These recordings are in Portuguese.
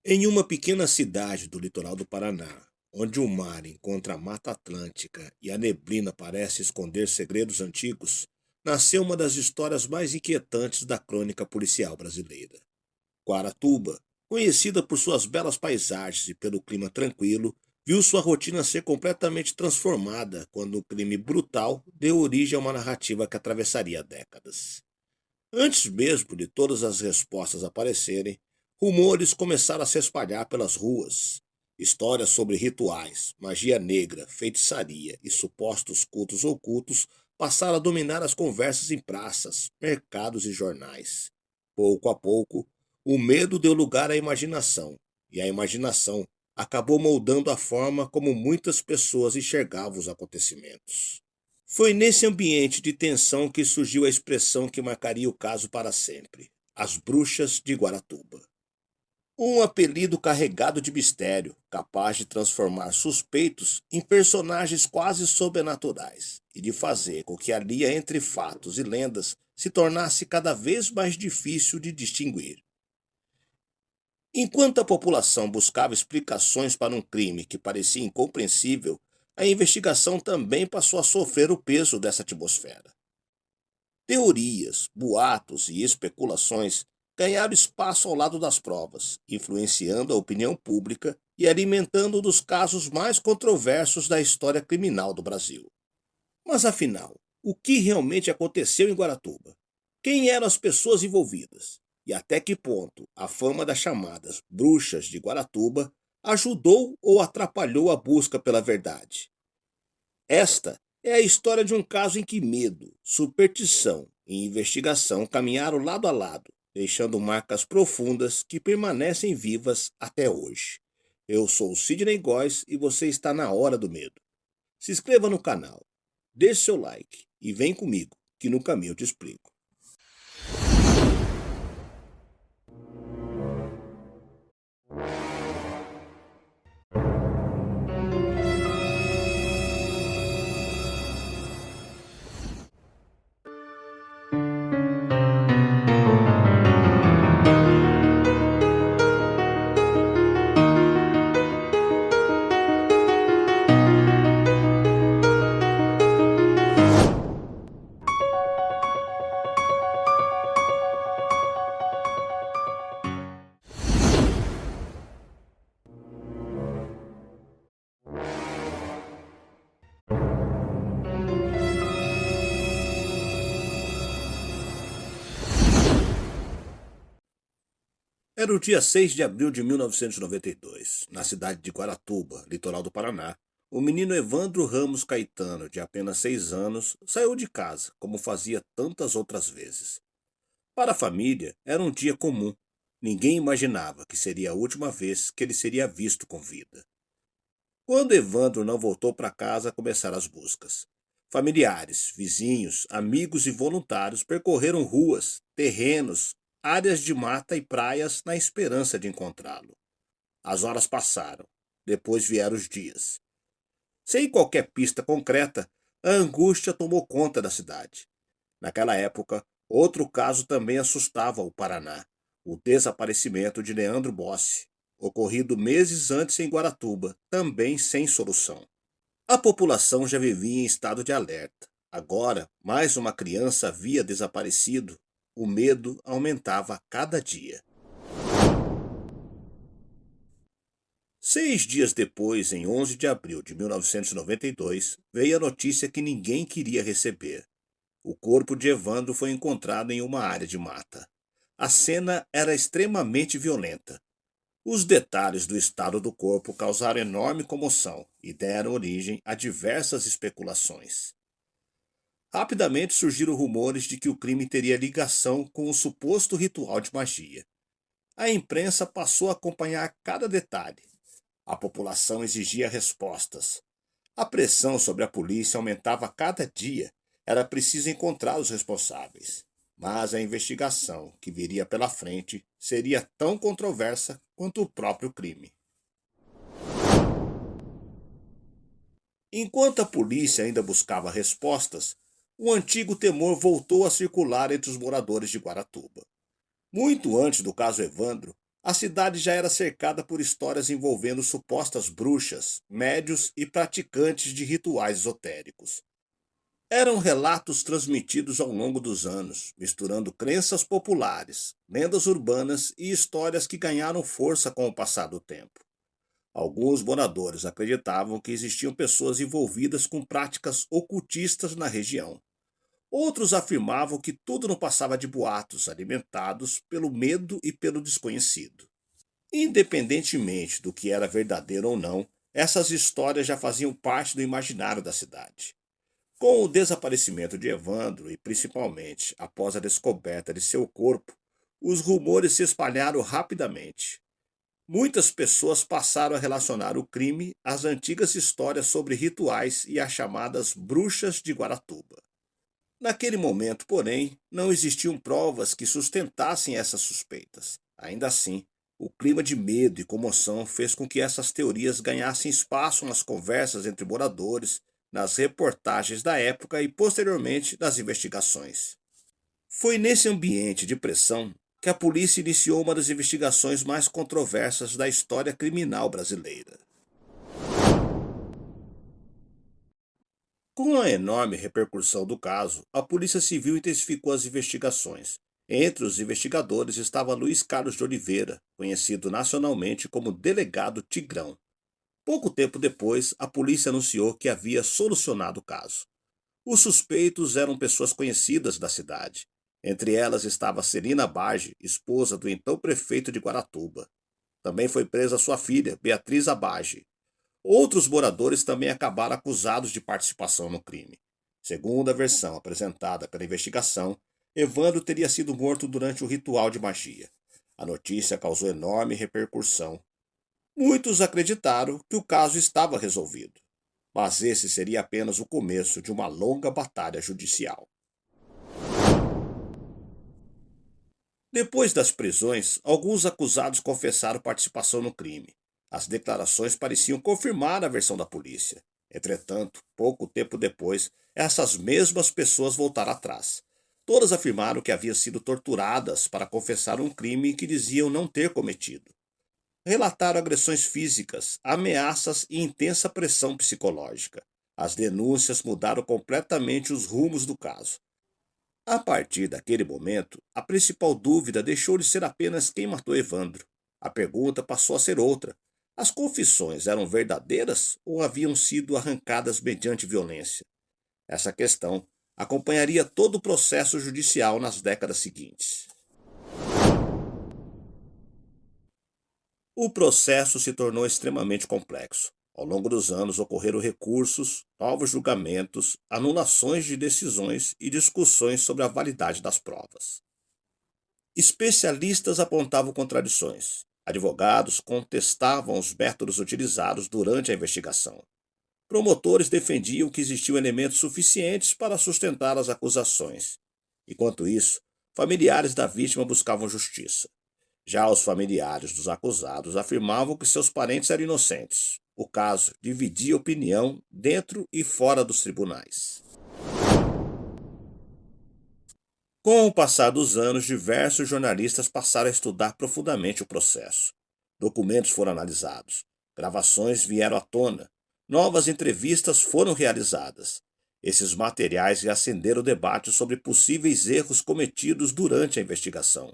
Em uma pequena cidade do litoral do Paraná, onde o mar encontra a Mata Atlântica e a neblina parece esconder segredos antigos, nasceu uma das histórias mais inquietantes da crônica policial brasileira. Guaratuba, conhecida por suas belas paisagens e pelo clima tranquilo, viu sua rotina ser completamente transformada quando um crime brutal deu origem a uma narrativa que atravessaria décadas. Antes mesmo de todas as respostas aparecerem, rumores começaram a se espalhar pelas ruas. Histórias sobre rituais, magia negra, feitiçaria e supostos cultos ocultos passaram a dominar as conversas em praças, mercados e jornais. Pouco a pouco, o medo deu lugar à imaginação, e a imaginação acabou moldando a forma como muitas pessoas enxergavam os acontecimentos. Foi nesse ambiente de tensão que surgiu a expressão que marcaria o caso para sempre: as Bruxas de Guaratuba. Um apelido carregado de mistério, capaz de transformar suspeitos em personagens quase sobrenaturais e de fazer com que a linha entre fatos e lendas se tornasse cada vez mais difícil de distinguir. Enquanto a população buscava explicações para um crime que parecia incompreensível, a investigação também passou a sofrer o peso dessa atmosfera. Teorias, boatos e especulações ganharam espaço ao lado das provas, influenciando a opinião pública e alimentando um dos casos mais controversos da história criminal do Brasil. Mas afinal, o que realmente aconteceu em Guaratuba? Quem eram as pessoas envolvidas? E até que ponto a fama das chamadas bruxas de Guaratuba ajudou ou atrapalhou a busca pela verdade? Esta é a história de um caso em que medo, superstição e investigação caminharam lado a lado, deixando marcas profundas que permanecem vivas até hoje. Eu sou o Sidney Góes e você está na Hora do Medo. Se inscreva no canal, deixe seu like e vem comigo, que no caminho eu te explico. Era o dia 6 de abril de 1992, na cidade de Guaratuba, litoral do Paraná. O menino Evandro Ramos Caetano, de apenas 6 anos, saiu de casa, como fazia tantas outras vezes. Para a família, era um dia comum. Ninguém imaginava que seria a última vez que ele seria visto com vida. Quando Evandro não voltou para casa, começaram as buscas. Familiares, vizinhos, amigos e voluntários percorreram ruas, terrenos, áreas de mata e praias na esperança de encontrá-lo. As horas passaram. Depois vieram os dias. Sem qualquer pista concreta, a angústia tomou conta da cidade. Naquela época, outro caso também assustava o Paraná: o desaparecimento de Leandro Bossi, ocorrido meses antes em Guaratuba, também sem solução. A população já vivia em estado de alerta. Agora, mais uma criança havia desaparecido. O medo aumentava a cada dia. 6 dias depois, em 11 de abril de 1992, veio a notícia que ninguém queria receber. O corpo de Evandro foi encontrado em uma área de mata. A cena era extremamente violenta. Os detalhes do estado do corpo causaram enorme comoção e deram origem a diversas especulações. Rapidamente surgiram rumores de que o crime teria ligação com um suposto ritual de magia. A imprensa passou a acompanhar cada detalhe. A população exigia respostas. A pressão sobre a polícia aumentava a cada dia. Era preciso encontrar os responsáveis. Mas a investigação que viria pela frente seria tão controversa quanto o próprio crime. Enquanto a polícia ainda buscava respostas, um antigo temor voltou a circular entre os moradores de Guaratuba. Muito antes do caso Evandro, A cidade já era cercada por histórias envolvendo supostas bruxas, médios e praticantes de rituais esotéricos. Eram relatos transmitidos ao longo dos anos, misturando crenças populares, lendas urbanas e histórias que ganharam força com o passar do tempo. Alguns moradores acreditavam que existiam pessoas envolvidas com práticas ocultistas na região. Outros afirmavam que tudo não passava de boatos, alimentados pelo medo e pelo desconhecido. Independentemente do que era verdadeiro ou não, essas histórias já faziam parte do imaginário da cidade. Com o desaparecimento de Evandro e principalmente após a descoberta de seu corpo, os rumores se espalharam rapidamente. Muitas pessoas passaram a relacionar o crime às antigas histórias sobre rituais e às chamadas bruxas de Guaratuba. Naquele momento, porém, não existiam provas que sustentassem essas suspeitas. Ainda assim, o clima de medo e comoção fez com que essas teorias ganhassem espaço nas conversas entre moradores, nas reportagens da época e, posteriormente, nas investigações. Foi nesse ambiente de pressão que a polícia iniciou uma das investigações mais controversas da história criminal brasileira. Com a enorme repercussão do caso, a Polícia Civil intensificou as investigações. Entre os investigadores estava Luiz Carlos de Oliveira, conhecido nacionalmente como Delegado Tigrão. Pouco tempo depois, a polícia anunciou que havia solucionado o caso. Os suspeitos eram pessoas conhecidas da cidade. Entre elas estava Celina Abage, esposa do então prefeito de Guaratuba. Também foi presa sua filha, Beatriz Abage. Outros moradores também acabaram acusados de participação no crime. Segundo a versão apresentada pela investigação, Evandro teria sido morto durante o ritual de magia. A notícia causou enorme repercussão. Muitos acreditaram que o caso estava resolvido, mas esse seria apenas o começo de uma longa batalha judicial. Depois das prisões, alguns acusados confessaram participação no crime. As declarações pareciam confirmar a versão da polícia. Entretanto, pouco tempo depois, essas mesmas pessoas voltaram atrás. Todas afirmaram que haviam sido torturadas para confessar um crime que diziam não ter cometido. Relataram agressões físicas, ameaças e intensa pressão psicológica. As denúncias mudaram completamente os rumos do caso. A partir daquele momento, a principal dúvida deixou de ser apenas quem matou Evandro. A pergunta passou a ser outra. As confissões eram verdadeiras ou haviam sido arrancadas mediante violência? Essa questão acompanharia todo o processo judicial nas décadas seguintes. O processo se tornou extremamente complexo. Ao longo dos anos ocorreram recursos, novos julgamentos, anulações de decisões e discussões sobre a validade das provas. Especialistas apontavam contradições. Advogados contestavam os métodos utilizados durante a investigação. Promotores defendiam que existiam elementos suficientes para sustentar as acusações. Enquanto isso, familiares da vítima buscavam justiça. Já os familiares dos acusados afirmavam que seus parentes eram inocentes. O caso dividia opinião dentro e fora dos tribunais. Com o passar dos anos, diversos jornalistas passaram a estudar profundamente o processo. Documentos foram analisados, gravações vieram à tona, novas entrevistas foram realizadas. Esses materiais reacenderam o debate sobre possíveis erros cometidos durante a investigação.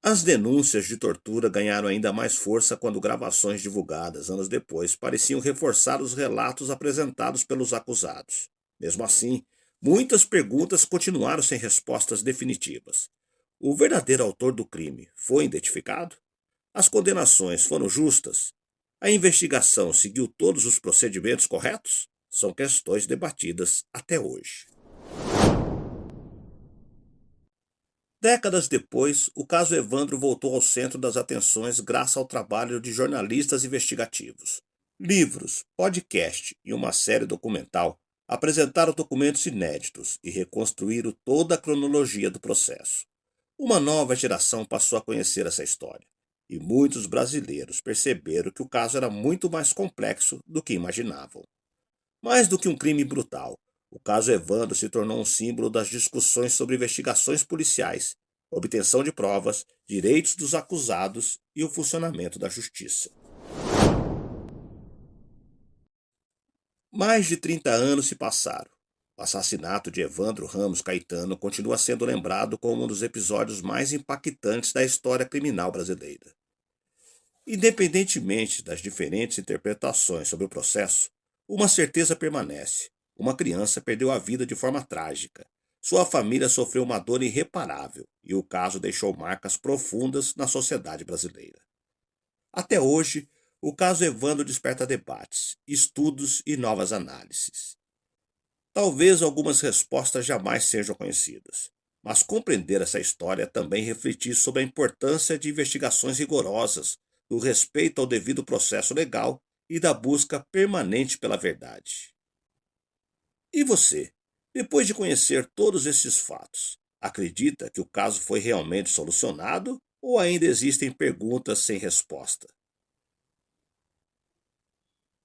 As denúncias de tortura ganharam ainda mais força quando gravações divulgadas anos depois pareciam reforçar os relatos apresentados pelos acusados. Mesmo assim, muitas perguntas continuaram sem respostas definitivas. O verdadeiro autor do crime foi identificado? As condenações foram justas? A investigação seguiu todos os procedimentos corretos? São questões debatidas até hoje. Décadas depois, o caso Evandro voltou ao centro das atenções graças ao trabalho de jornalistas investigativos. Livros, podcast e uma série documental apresentaram documentos inéditos e reconstruíram toda a cronologia do processo. Uma nova geração passou a conhecer essa história, e muitos brasileiros perceberam que o caso era muito mais complexo do que imaginavam. Mais do que um crime brutal, o caso Evandro se tornou um símbolo das discussões sobre investigações policiais, obtenção de provas direitos dos acusados e o funcionamento da justiça. Mais de 30 anos se passaram. O assassinato de Evandro Ramos Caetano continua sendo lembrado como um dos episódios mais impactantes da história criminal brasileira. Independentemente das diferentes interpretações sobre o processo, uma certeza permanece: uma criança perdeu a vida de forma trágica. Sua família sofreu uma dor irreparável e o caso deixou marcas profundas na sociedade brasileira. Até hoje, o caso Evandro desperta debates, estudos e novas análises. Talvez algumas respostas jamais sejam conhecidas, mas compreender essa história é também refletir sobre a importância de investigações rigorosas, do respeito ao devido processo legal e da busca permanente pela verdade. E você, depois de conhecer todos esses fatos, acredita que o caso foi realmente solucionado ou ainda existem perguntas sem resposta?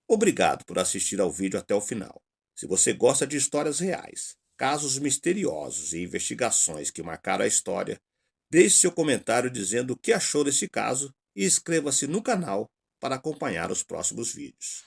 Obrigado por assistir ao vídeo até o final. Se você gosta de histórias reais, casos misteriosos e investigações que marcaram a história, deixe seu comentário dizendo o que achou desse caso e inscreva-se no canal para acompanhar os próximos vídeos.